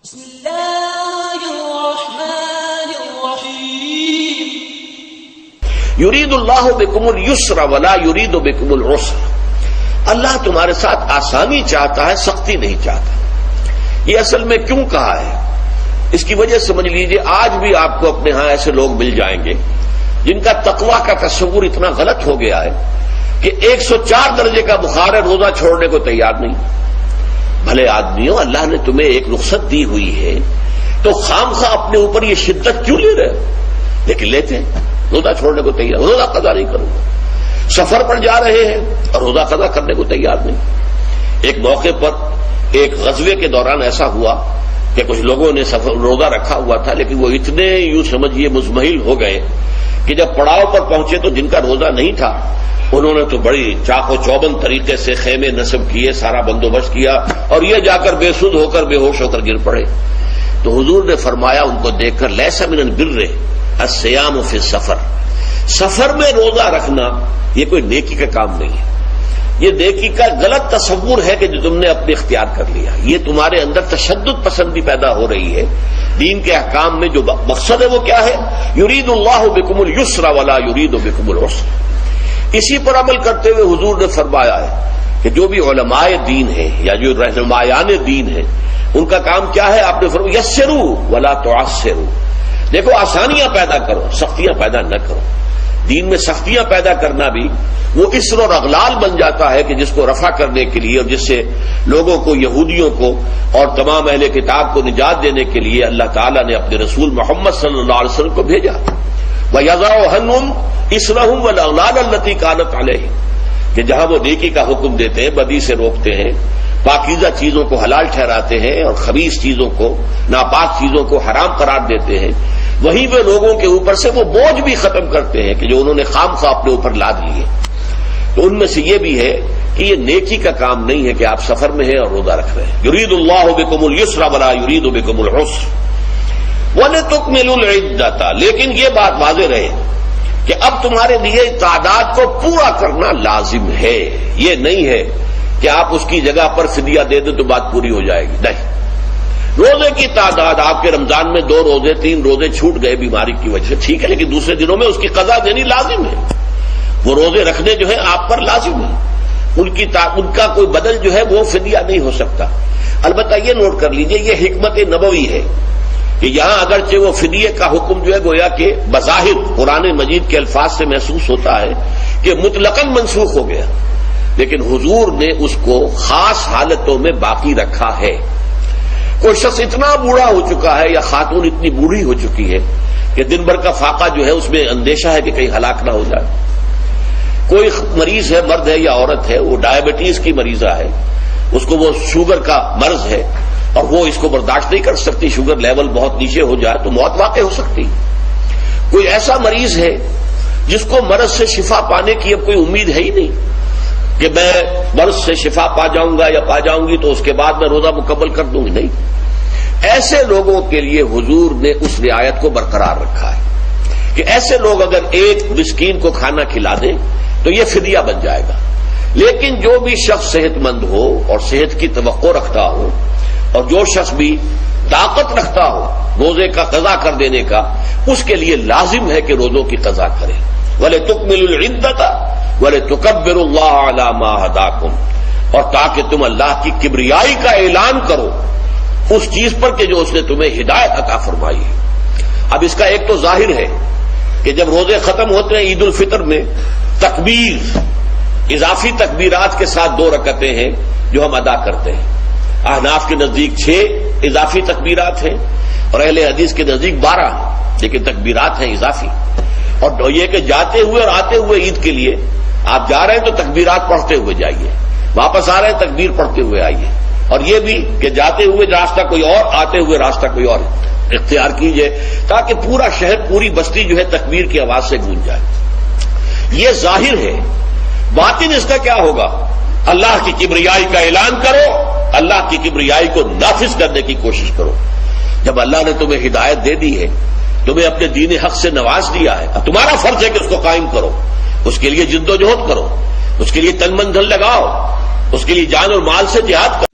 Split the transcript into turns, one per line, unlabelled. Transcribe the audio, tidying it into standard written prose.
بسم اللہ الرحمن الرحیم
یرید اللہ بکم اليسر ولا یرید بکم العسر۔ اللہ تمہارے ساتھ آسانی چاہتا ہے، سختی نہیں چاہتا۔ یہ اصل میں کیوں کہا ہے اس کی وجہ سمجھ لیجئے۔ آج بھی آپ کو اپنے ہاں ایسے لوگ مل جائیں گے جن کا تقویٰ کا تصور اتنا غلط ہو گیا ہے کہ 104 درجے کا بخار ہے، روزہ چھوڑنے کو تیار نہیں۔ بھلے آدمیوں، اللہ نے تمہیں ایک رخصت دی ہوئی ہے تو خام خواہ اپنے اوپر یہ شدت کیوں لے رہے ہو؟ لیکن لیتے ہیں، روزہ چھوڑنے کو تیار، روزہ قضا نہیں کروں گا۔ سفر پر جا رہے ہیں اور روزہ قضا کرنے کو تیار نہیں۔ ایک موقع پر ایک غزوے کے دوران ایسا ہوا کہ کچھ لوگوں نے روزہ رکھا ہوا تھا، لیکن وہ اتنے یوں سمجھیے مزمحل ہو گئے کہ جب پڑاؤ پر پہنچے تو جن کا روزہ نہیں تھا انہوں نے تو بڑی چاق و چوبند طریقے سے خیمے نصب کیے، سارا بندوبست کیا، اور یہ جا کر بے سود ہو کر بے ہوش ہو کر گر پڑے۔ تو حضور نے فرمایا ان کو دیکھ کر، لیس من البر الصیام فی السفر، سفر میں روزہ رکھنا یہ کوئی نیکی کا کام نہیں ہے، یہ نیکی کا غلط تصور ہے کہ جو تم نے اپنے اختیار کر لیا۔ یہ تمہارے اندر تشدد پسندی پیدا ہو رہی ہے۔ دین کے احکام میں جو مقصد ہے وہ کیا ہے؟ یرید اللہ بکم اليسر ولا یرید بکم العسر۔ اسی پر عمل کرتے ہوئے حضور نے فرمایا ہے کہ جو بھی علماء دین ہیں یا جو رہنمایان دین ہیں ان کا کام کیا ہے؟ آپ نے فرمایا یسروا ولا تعسروا، دیکھو آسانیاں پیدا کرو، سختیاں پیدا نہ کرو۔ دین میں سختیاں پیدا کرنا بھی وہ اسر اور اغلال بن جاتا ہے کہ جس کو رفع کرنے کے لیے اور جس سے لوگوں کو، یہودیوں کو اور تمام اہل کتاب کو نجات دینے کے لیے اللہ تعالیٰ نے اپنے رسول محمد صلی اللہ علیہ وسلم کو بھیجا۔ وَيَضَعُ عَنْهُمْ إِصْرَهُمْ وَالْأَغْلَالَ الَّتِي كَانَتْ عَلَيْهِمْ، کہ جہاں وہ نیکی کا حکم دیتے ہیں، بدی سے روکتے ہیں، پاکیزہ چیزوں کو حلال ٹھہراتے ہیں اور خبیث چیزوں کو، ناپاک چیزوں کو حرام قرار دیتے ہیں، وہیں وہ لوگوں کے اوپر سے وہ بوجھ بھی ختم کرتے ہیں کہ جو انہوں نے خام خواہ اپنے اوپر لاد لیے۔ تو ان میں سے یہ بھی ہے کہ یہ نیکی کا کام نہیں ہے کہ آپ سفر میں ہیں اور روزہ رکھ رہے ہیں۔ یرید اللہ بکم اليسر ولا یرید بکم العسر وَلِتُكْمِلُوا الْعِدَّةَ، لیکن یہ بات واضح رہے کہ اب تمہارے لیے تعداد کو پورا کرنا لازم ہے۔ یہ نہیں ہے کہ آپ اس کی جگہ پر فدیہ دے دیں تو بات پوری ہو جائے گی، نہیں۔ روزے کی تعداد، آپ کے رمضان میں 2 روزے 3 روزے چھوٹ گئے بیماری کی وجہ سے، ٹھیک ہے، لیکن دوسرے دنوں میں اس کی قضا دینی لازم ہے۔ وہ روزے رکھنے جو ہے آپ پر لازم ہے، ان کا کوئی بدل جو ہے وہ فدیہ نہیں ہو سکتا۔ البتہ یہ نوٹ کر لیجئے، یہ حکمت نبوی ہے کہ یہاں اگرچہ وہ فدیے کا حکم جو ہے گویا کہ بظاہر قرآن مجید کے الفاظ سے محسوس ہوتا ہے کہ مطلقاً منسوخ ہو گیا، لیکن حضور نے اس کو خاص حالتوں میں باقی رکھا ہے۔ کوئی شخص اتنا بوڑھا ہو چکا ہے یا خاتون اتنی بوڑھی ہو چکی ہے کہ دن بھر کا فاقہ جو ہے اس میں اندیشہ ہے کہ کہیں ہلاک نہ ہو جائے۔ کوئی مریض ہے، مرد ہے یا عورت ہے، وہ ڈائبٹیز کی مریضہ ہے، اس کو وہ شوگر کا مرض ہے اور وہ اس کو برداشت نہیں کر سکتی، شوگر لیول بہت نیچے ہو جائے تو موت واقع ہو سکتی۔ کوئی ایسا مریض ہے جس کو مرض سے شفا پانے کی اب کوئی امید ہے ہی نہیں کہ میں مرض سے شفا پا جاؤں گا یا پا جاؤں گی تو اس کے بعد میں روزہ مکمل کر دوں گی، نہیں۔ ایسے لوگوں کے لیے حضور نے اس رعایت کو برقرار رکھا ہے کہ ایسے لوگ اگر ایک مسکین کو کھانا کھلا دیں تو یہ فدیہ بن جائے گا۔ لیکن جو بھی شخص صحت مند ہو اور صحت کی توقع رکھتا ہو اور جو شخص بھی طاقت رکھتا ہو روزے کا قضا کر دینے کا، اس کے لیے لازم ہے کہ روزوں کی قضا کرے۔ وَلِتُكْمِلُوا الْعِدَّةَ وَلِتُكَبِّرُوا اللَّهَ عَلَى مَا هَدَاكُمْ، اور تاکہ تم اللہ کی کبریائی کا اعلان کرو اس چیز پر کہ جو اس نے تمہیں ہدایت عطا فرمائی ہے۔ اب اس کا ایک تو ظاہر ہے کہ جب روزے ختم ہوتے ہیں عید الفطر میں، تکبیر، اضافی تکبیرات کے ساتھ 2 رکعتیں ہیں جو ہم ادا کرتے ہیں۔ احناف کے نزدیک 6 اضافی تکبیرات ہیں اور اہل حدیث کے نزدیک 12 ہیں، لیکن تکبیرات ہیں اضافی۔ اور یہ کہ جاتے ہوئے اور آتے ہوئے عید کے لیے آپ جا رہے ہیں تو تکبیرات پڑھتے ہوئے جائیے، واپس آ رہے ہیں تکبیر پڑھتے ہوئے آئیے، اور یہ بھی کہ جاتے ہوئے راستہ کوئی اور، آتے ہوئے راستہ کوئی اور اختیار کیجئے تاکہ پورا شہر، پوری بستی جو ہے تکبیر کی آواز سے گونج جائے۔ یہ ظاہر ہے۔ باطن اس کا کیا ہوگا؟ اللہ کی کبریائی کا اعلان کرو، اللہ کی کبریائی کو نافذ کرنے کی کوشش کرو۔ جب اللہ نے تمہیں ہدایت دے دی ہے، تمہیں اپنے دین حق سے نواز دیا ہے، اب تمہارا فرض ہے کہ اس کو قائم کرو، اس کے لیے جد و جہد کرو، اس کے لیے تن من دھن لگاؤ، اس کے لیے جان اور مال سے جہاد کرو۔